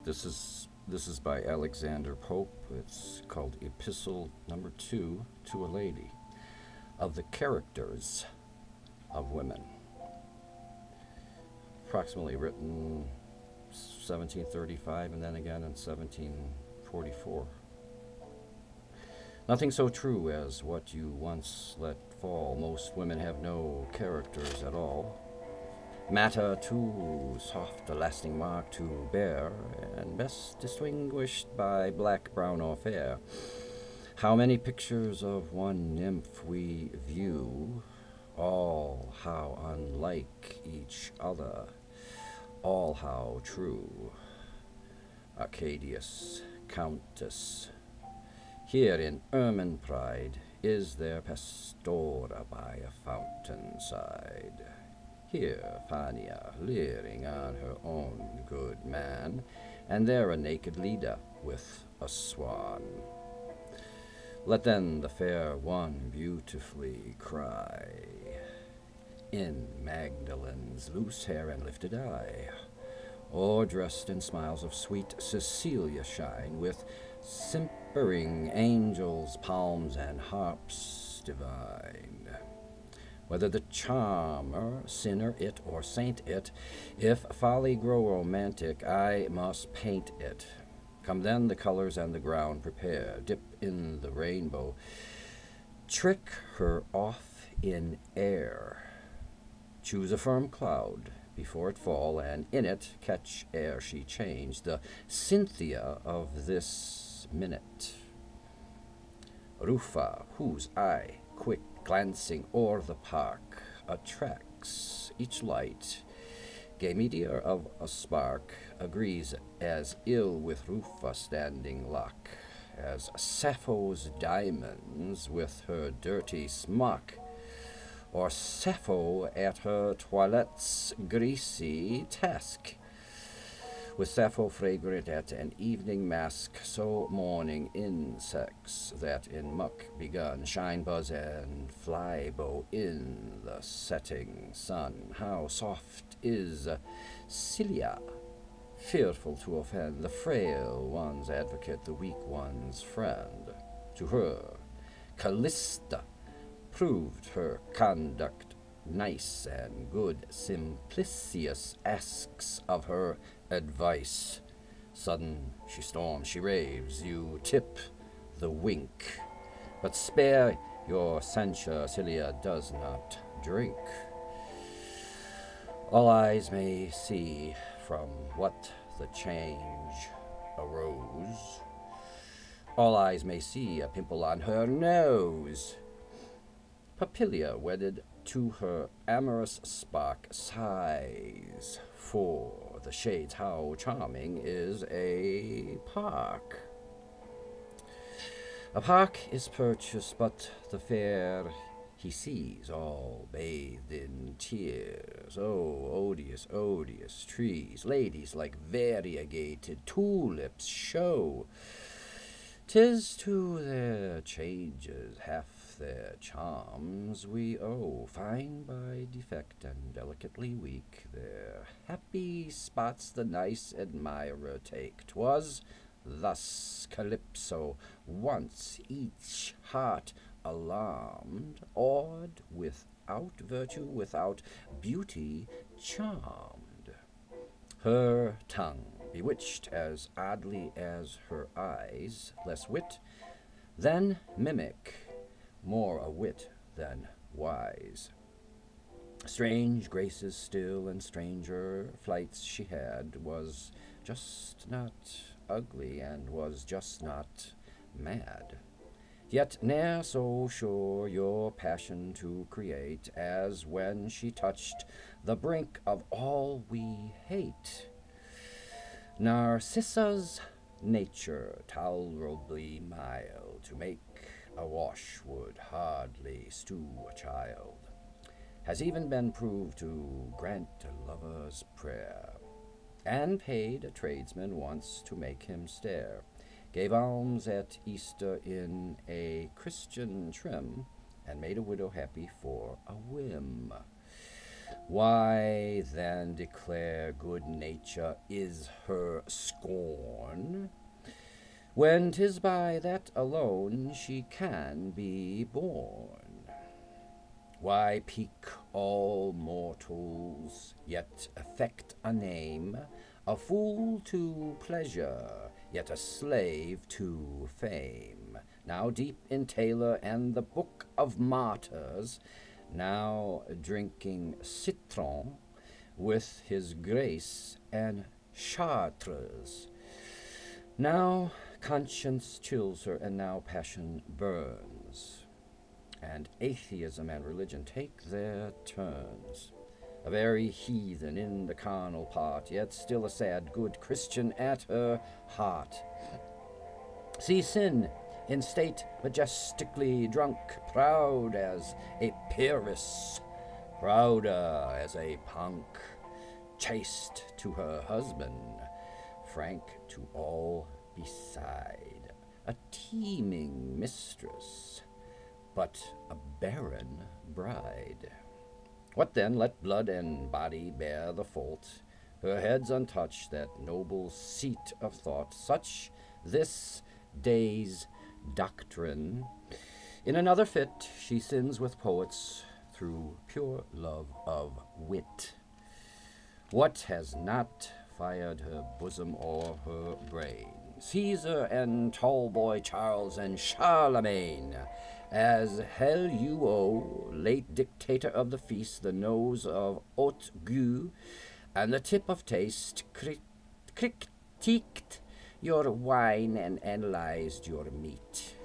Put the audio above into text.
This is by Alexander Pope. It's called Epistle number 2 to a Lady, of the characters of women. Approximately written 1735 and then again in 1744. Nothing so true as what you once let fall. Most women have no characters at all. Matter too soft a lasting mark to bear, and best distinguished by black, brown, or fair. How many pictures of one nymph we view, all how unlike each other, all how true. Arcadius, Countess, here in ermine pride is their Pastora by a fountain side. Here Fania leering on her own good man, and there a naked leader with a swan. Let then the fair one beautifully cry, in Magdalen's loose hair and lifted eye, or dressed in smiles of sweet Cecilia shine, with simpering angels, palms, and harps divine. Whether the charmer, sinner it, or saint it, if folly grow romantic, I must paint it. Come then the colors and the ground prepare, dip in the rainbow, trick her off in air. Choose a firm cloud before it fall, and in it catch ere she change the Cynthia of this minute. Rufa, whose eye, quick glancing o'er the park, attracts each light, gay meteor of a spark, agrees as ill with Rufa standing lock as Sappho's diamonds with her dirty smock, or Sappho at her toilette's greasy task, with Sappho fragrant at an evening mask, so morning insects that in muck begun shine, buzz, and fly bow in the setting sun. How soft is Cilia, fearful to offend the frail one's advocate, the weak one's friend. To her Callista proved her conduct nice and good. Simplicius asks of her advice. Sudden she storms, she raves, you tip the wink, but spare your censure, Cilia does not drink. All eyes may see from what the change arose. All eyes may see a pimple on her nose. Papilia, wedded to her amorous spark, sighs for the shades. How charming is a park! A park is purchased, but the fair he sees all bathed in tears. Oh, odious, odious trees! Ladies like variegated tulips show. 'Tis to their changes half their charms we owe, fine by defect and delicately weak. Their happy spots the nice admirer take. 'Twas thus Calypso once, each heart alarmed, awed, without virtue, without beauty, charmed. Her tongue bewitched as oddly as her eyes, less wit than mimic, more a wit than wise. Strange graces still and stranger flights she had, was just not ugly and was just not mad. Yet ne'er so sure your passion to create as when she touched the brink of all we hate. Narcissa's nature tolerably mild, to make a wash would hardly stew a child, has even been proved to grant a lover's prayer, and paid a tradesman once to make him stare, gave alms at Easter in a Christian trim, and made a widow happy for a whim. Why then declare good nature is her scorn, when 'tis by that alone she can be born? Why pique all mortals, yet affect a name, a fool to pleasure, yet a slave to fame? Now deep in Taylor and the Book of Martyrs, now drinking citron with his grace and Chartres. Now conscience chills her, and now passion burns, and atheism and religion take their turns. A very heathen in the carnal part, yet still a sad good Christian at her heart. See sin in state majestically drunk, proud as a Pyrrhus, prouder as a punk, chaste to her husband, frank to all beside, a teeming mistress, but a barren bride. What then? Let blood and body bear the fault, her head's untouched, that noble seat of thought, such this day's doctrine. In another fit she sins with poets through pure love of wit. What has not fired her bosom or her brain? Caesar and Tallboy Charles and Charlemagne, as Helluo, late dictator of the feast, the nose of haute goût and the tip of taste, critiqued your wine and analyzed your meat.